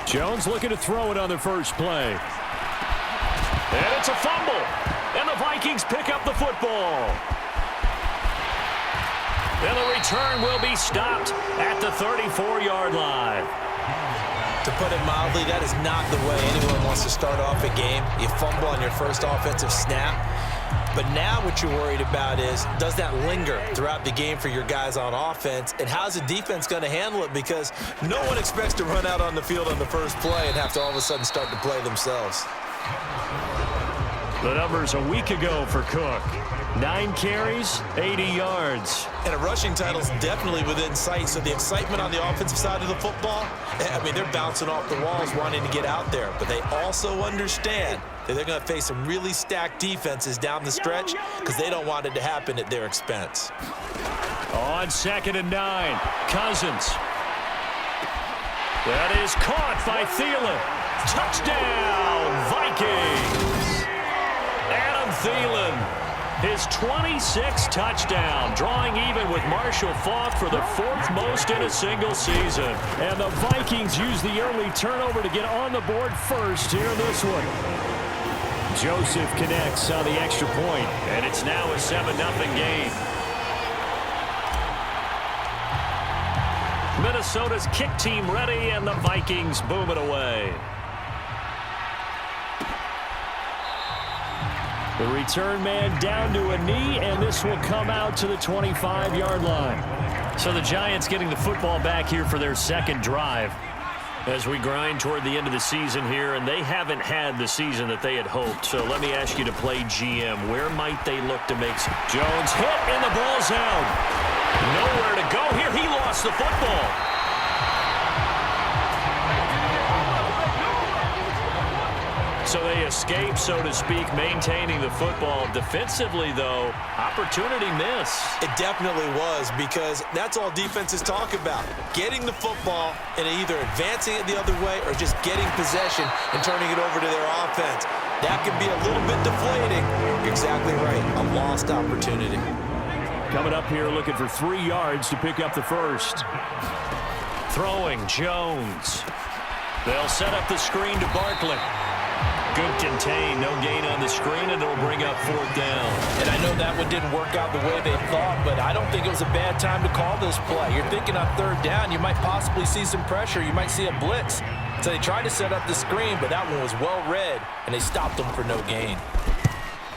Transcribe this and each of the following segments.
Jones looking to throw it on the first play. And it's a fumble. And the Vikings pick up the football. And the return will be stopped at the 34-yard line. To put it mildly, that is not the way anyone wants to start off a game. You fumble on your first offensive snap. But now what you're worried about is, does that linger throughout the game for your guys on offense? And how's the defense going to handle it? Because no one expects to run out on the field on the first play and have to all of a sudden start to play themselves. The numbers a week ago for Cook. 9 carries, 80 yards. And a rushing title is definitely within sight. So the excitement on the offensive side of the football, I mean, they're bouncing off the walls wanting to get out there. But they also understand that they're going to face some really stacked defenses down the stretch because they don't want it to happen at their expense. On 2nd and 9, Cousins. That is caught by Thielen. Touchdown, Vikings. Adam Thielen. His 26th touchdown, drawing even with Marshall Faulk for the 4th most in a single season. And the Vikings use the early turnover to get on the board first here in this one. Joseph connects on the extra point, and it's now a 7-0 game. Minnesota's kick team ready, and the Vikings boom it away. The return man down to a knee, and this will come out to the 25-yard line. So the Giants getting the football back here for their second drive as we grind toward the end of the season here, and they haven't had the season that they had hoped. So let me ask you to play GM. Where might they look to make some? Jones hit in the ball zone. Nowhere to go here. He lost the football. So they escape, so to speak, maintaining the football. Defensively, though, opportunity miss. It definitely was, because that's all defenses talk about. Getting the football and either advancing it the other way or just getting possession and turning it over to their offense. That can be a little bit deflating. You're exactly right. A lost opportunity. Coming up here looking for 3 yards to pick up the first. Throwing, Jones. They'll set up the screen to Barkley. Good contain, no gain on the screen, and it'll bring up 4th down. And I know that one didn't work out the way they thought, but I don't think it was a bad time to call this play. You're thinking on 3rd down, you might possibly see some pressure. You might see a blitz. So they tried to set up the screen, but that one was well read, and they stopped them for no gain.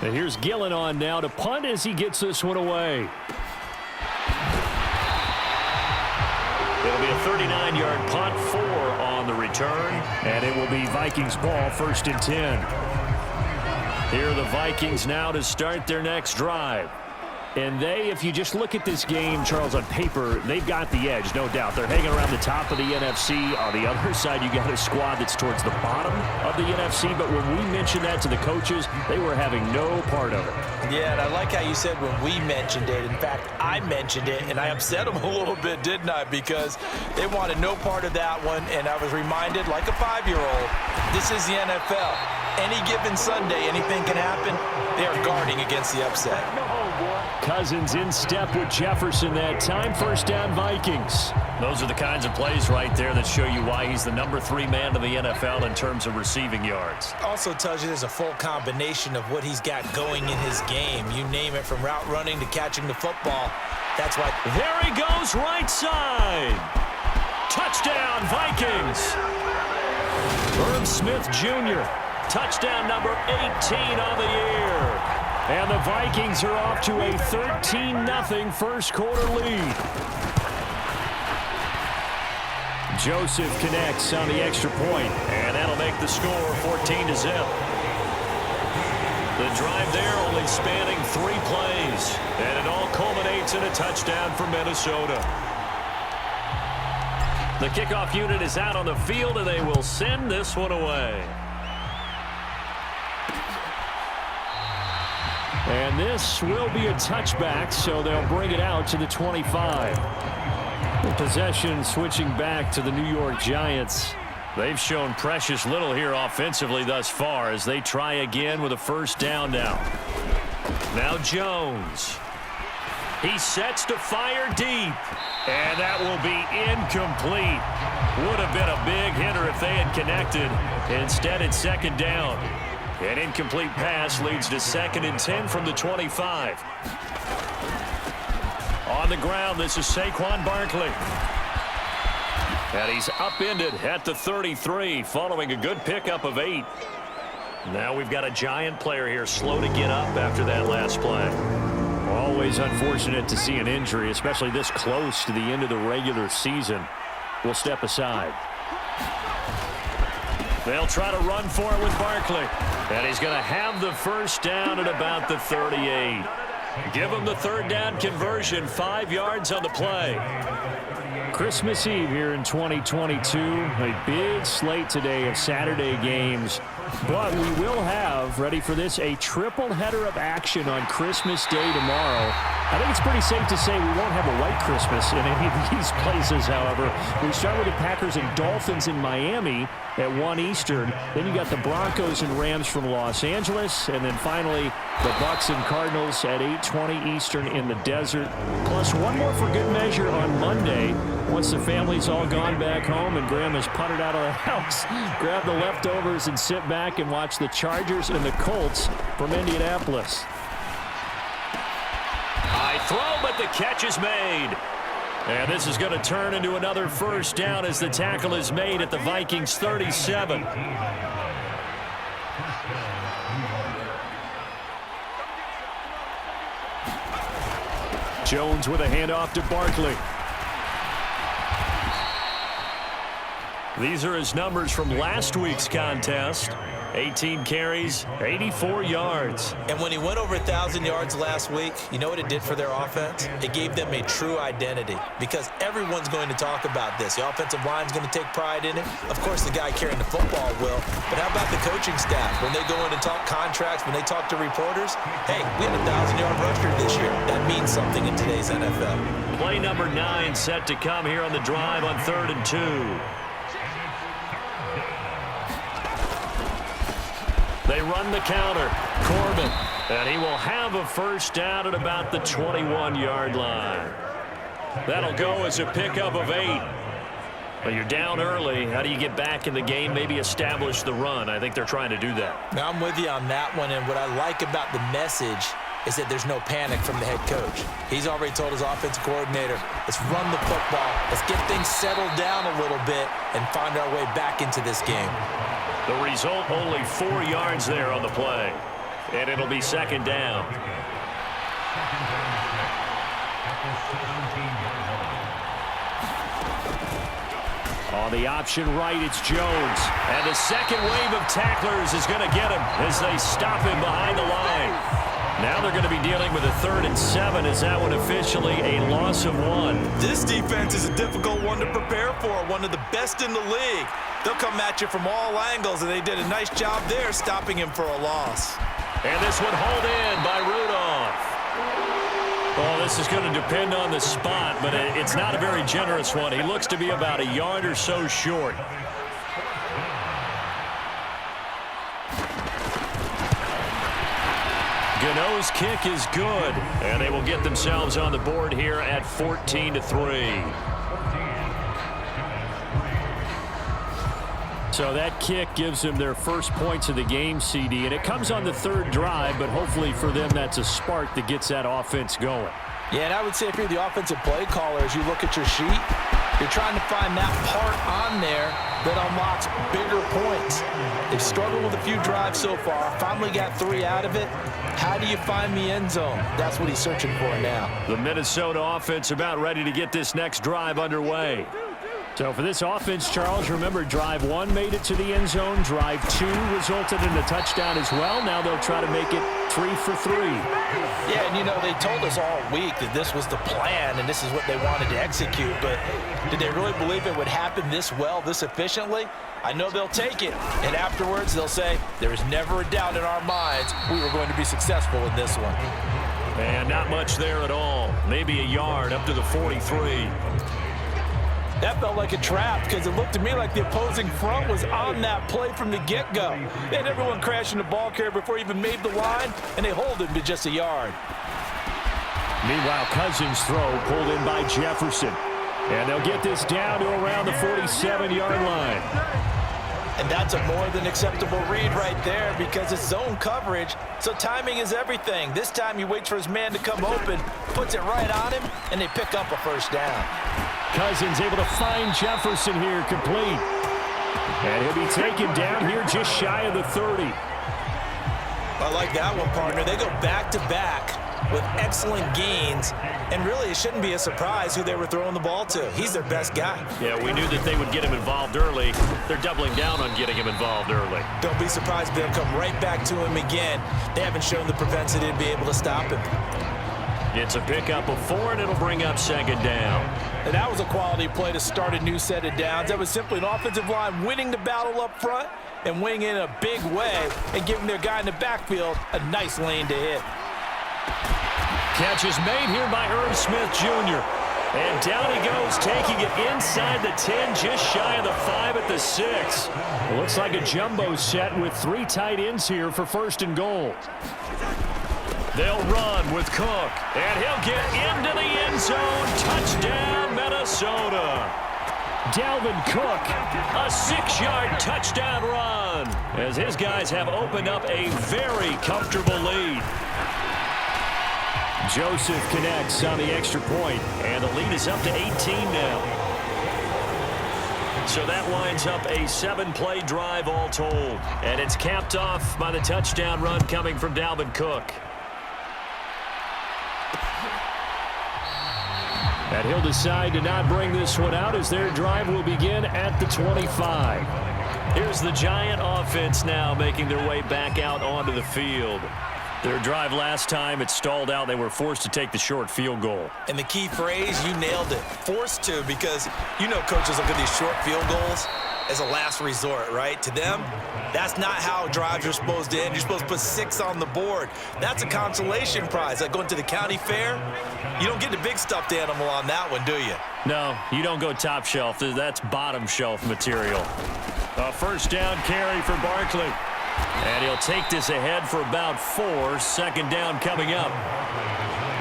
And here's Gillen on now to punt as he gets this one away. It'll be a 39-yard punt, 4 on the return, and it will be Vikings ball, 1st and 10. Here are the Vikings now to start their next drive. And they, if you just look at this game, Charles, on paper, they've got the edge, no doubt. They're hanging around the top of the NFC. On the other side, you got a squad that's towards the bottom of the NFC. But when we mentioned that to the coaches, they were having no part of it. Yeah, and I like how you said when we mentioned it. In fact, I mentioned it, and I upset them a little bit, didn't I? Because they wanted no part of that one, and I was reminded, like a 5-year-old, this is the NFL. Any given Sunday, anything can happen. They are guarding against the upset. Cousins in step with Jefferson that time. 1st down, Vikings. Those are the kinds of plays right there that show you why he's the number 3 man in the NFL in terms of receiving yards. Also tells you there's a full combination of what he's got going in his game. You name it, from route running to catching the football. That's why. There he goes, right side. Touchdown, Vikings. Herb Smith Jr., touchdown number 18 on the year. And the Vikings are off to a 13-0 first quarter lead. Joseph connects on the extra point, and that'll make the score 14-0. The drive there only spanning 3 plays, and it all culminates in a touchdown for Minnesota. The kickoff unit is out on the field, and they will send this one away. And this will be a touchback, so they'll bring it out to the 25. The possession switching back to the New York Giants. They've shown precious little here offensively thus far as they try again with a 1st down now. Now Jones. He sets to fire deep. And that will be incomplete. Would have been a big hitter if they had connected. Instead, it's second down. An incomplete pass leads to 2nd and 10 from the 25. On the ground, this is Saquon Barkley. And he's upended at the 33, following a good pickup of 8. Now we've got a giant player here slow to get up after that last play. Always unfortunate to see an injury, especially this close to the end of the regular season. We'll step aside. They'll try to run for it with Barkley. And he's going to have the first down at about the 38. Give him the third down conversion, 5 yards on the play. Christmas Eve here in 2022. A big slate today of Saturday games. But we will have, ready for this, a triple header of action on Christmas Day tomorrow. I think it's pretty safe to say we won't have a white Christmas in any of these places, however. We start with the Packers and Dolphins in Miami at 1 Eastern. Then you got the Broncos and Rams from Los Angeles. And then finally, the Bucs and Cardinals at 8:20 Eastern in the desert. Plus one more for good measure on Monday. Once the family's all gone back home and Grandma's puttered out of the house, grab the leftovers and sit back and watch the Chargers and the Colts from Indianapolis. High throw, but the catch is made. And this is going to turn into another first down as the tackle is made at the Vikings 37. Jones with a handoff to Barkley. These are his numbers from last week's contest. 18 carries, 84 yards. And when he went over 1,000 yards last week, you know what it did for their offense? It gave them a true identity because everyone's going to talk about this. The offensive line's going to take pride in it. Of course, the guy carrying the football will. But how about the coaching staff? When they go in and talk contracts, when they talk to reporters, hey, we had a 1,000-yard rusher this year. That means something in today's NFL. Play number 9 set to come here on the drive on 3rd and 2. They run the counter. Corbin. And he will have a first down at about the 21-yard line. That'll go as a pickup of 8. Well, you're down early. How do you get back in the game? Maybe establish the run. I think they're trying to do that. Now, I'm with you on that one. And what I like about the message is that there's no panic from the head coach. He's already told his offensive coordinator, let's run the football. Let's get things settled down a little bit and find our way back into this game. The result, only 4 yards there on the play. And it'll be second down. On the option right, it's Jones. And the second wave of tacklers is going to get him as they stop him behind the line. Now they're going to be dealing with a 3rd and 7. Is that one officially a loss of 1? This defense is a difficult one to prepare for, one of the best in the league. They'll come at you from all angles, and they did a nice job there stopping him for a loss. And this one hauled in by Rudolph. Well, this is going to depend on the spot, but it's not a very generous one. He looks to be about a yard or so short. Gano's kick is good, and they will get themselves on the board here at 14-3. So that kick gives them their first points of the game, CD, and it comes on the 3rd drive, but hopefully for them that's a spark that gets that offense going. Yeah, and I would say if you're the offensive play caller, as you look at your sheet, you're trying to find that part on there that unlocks bigger points. They've struggled with a few drives so far, finally got 3 out of it. How do you find the end zone? That's what he's searching for now. The Minnesota offense about ready to get this next drive underway. So for this offense, Charles, remember drive 1 made it to the end zone. Drive 2 resulted in a touchdown as well. Now they'll try to make it 3 for 3. Yeah, and you know, they told us all week that this was the plan and this is what they wanted to execute. But did they really believe it would happen this well, this efficiently? I know they'll take it. And afterwards, they'll say, there was never a doubt in our minds we were going to be successful in this one. And not much there at all. Maybe a yard up to the 43. That felt like a trap because it looked to me like the opposing front was on that play from the get-go. They had everyone crashing the ball carrier before he even made the line, and they hold him to just a yard. Meanwhile, Cousins' throw pulled in by Jefferson. And they'll get this down to around the 47-yard line. And that's a more than acceptable read right there because it's zone coverage, so timing is everything. This time he waits for his man to come open, puts it right on him, and they pick up a first down. Cousins able to find Jefferson here, complete. And he'll be taken down here just shy of the 30. I like that one, partner. They go back-to-back with excellent gains, and really it shouldn't be a surprise who they were throwing the ball to. He's their best guy. Yeah, we knew that they would get him involved early. They're doubling down on getting him involved early. Don't be surprised if they'll come right back to him again. They haven't shown the propensity to be able to stop him. It's a pickup of 4, and it'll bring up second down. And that was a quality play to start a new set of downs. That was simply an offensive line winning the battle up front and winning in a big way and giving their guy in the backfield a nice lane to hit. Catch is made here by Irv Smith Jr. And down he goes, taking it inside the 10, just shy of the 5 at the 6. It looks like a jumbo set with 3 tight ends here for first and goal. They'll run with Cook, and he'll get into the end zone. Touchdown, Minnesota. Dalvin Cook, a 6-yard touchdown run, as his guys have opened up a very comfortable lead. Joseph connects on the extra point, and the lead is up to 18 now. So that winds up a 7-play drive all told, and it's capped off by the touchdown run coming from Dalvin Cook. And he'll decide to not bring this one out as their drive will begin at the 25. Here's the Giant offense now making their way back out onto the field. Their drive last time, it stalled out. They were forced to take the short field goal. And the key phrase, you nailed it, forced to, because you know coaches look at these short field goals as a last resort, right? To them, that's not how drives are supposed to end. You're supposed to put 6 on the board. That's a consolation prize. Like going to the county fair, you don't get the big stuffed animal on that one, do you? No, you don't go top shelf. That's bottom shelf material. A first down carry for Barkley. And he'll take this ahead for about 4. Second down coming up.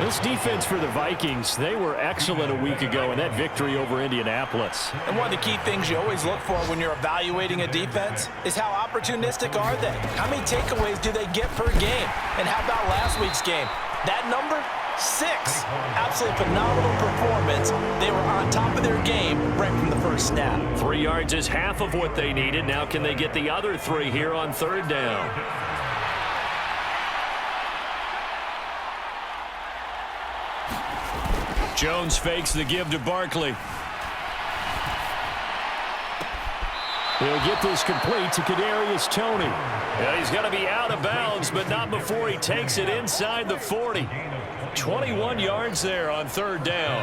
This defense for the Vikings, they were excellent a week ago in that victory over Indianapolis. And one of the key things you always look for when you're evaluating a defense is how opportunistic are they? How many takeaways do they get per game? And how about last week's game? That number? 6. Absolutely phenomenal performance. They were on top of their game right from the first snap. 3 yards is half of what they needed. Now can they get the other 3 here on third down? Jones fakes the give to Barkley. He'll get this complete to Kadarius Toney. Yeah, he's going to be out of bounds, but not before he takes it inside the 40. 21 yards there on third down.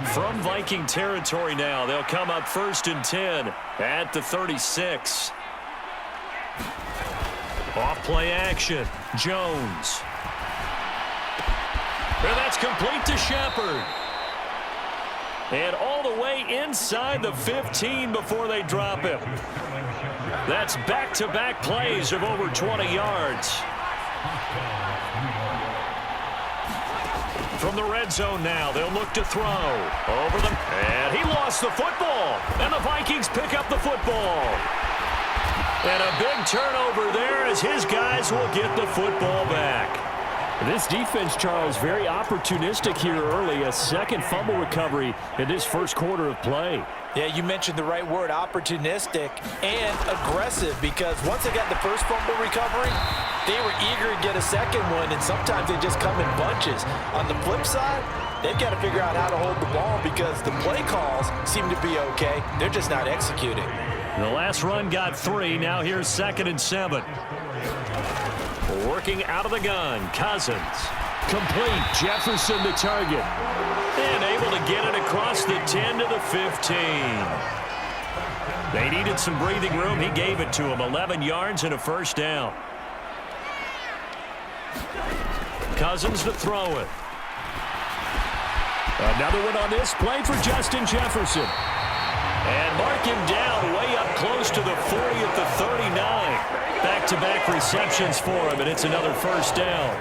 From Viking territory now, they'll come up first and 10 at the 36. Off play action, Jones. And that's complete to Shepard. And all the way inside the 15 before they drop him. That's back-to-back plays of over 20 yards. From the red zone now, they'll look to throw. Over them, and he lost the football. And the Vikings pick up the football. And a big turnover there as his guys will get the football back. This defense, Charles, very opportunistic here early. A second fumble recovery in this first quarter of play. Yeah, you mentioned the right word, opportunistic and aggressive, because once they got the first fumble recovery, they were eager to get a second one, and sometimes they just come in bunches. On the flip side, they've got to figure out how to hold the ball because the play calls seem to be okay. They're just not executing. The last run got 3. Now here's 2nd and 7. Working out of the gun, Cousins. Complete, Jefferson the target. And able to get it across the 10 to the 15. They needed some breathing room. He gave it to him. 11 yards and a first down. Cousins to throw it. Another one on this play for Justin Jefferson. And mark him down way up close to the 40 at the 39. Back-to-back receptions for him, and it's another first down.